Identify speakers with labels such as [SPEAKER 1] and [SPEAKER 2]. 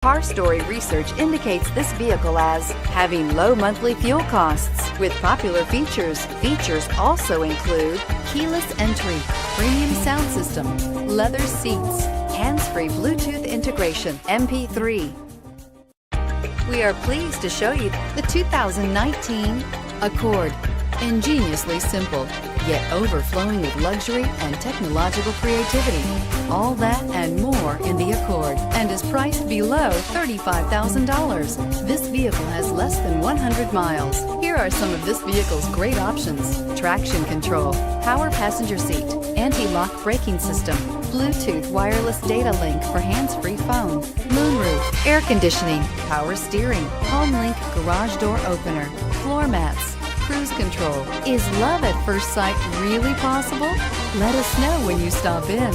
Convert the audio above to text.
[SPEAKER 1] Car Story research indicates this vehicle as having low monthly fuel costs. With popular features, also include keyless entry, premium sound system, leather seats, hands-free Bluetooth integration, MP3. We are pleased to show you the 2019 Accord. Ingeniously simple, yet overflowing with luxury and technological creativity. All that and more in the Accord, and is priced below $35,000. This vehicle has less than 100 miles. Here are some of this vehicle's great options: traction control, power passenger seat, anti-lock braking system, Bluetooth wireless data link for hands-free phone, moonroof, air conditioning, power steering, HomeLink garage door opener, floor mats, cruise control. Is love at first sight really possible? Let us know when you stop in.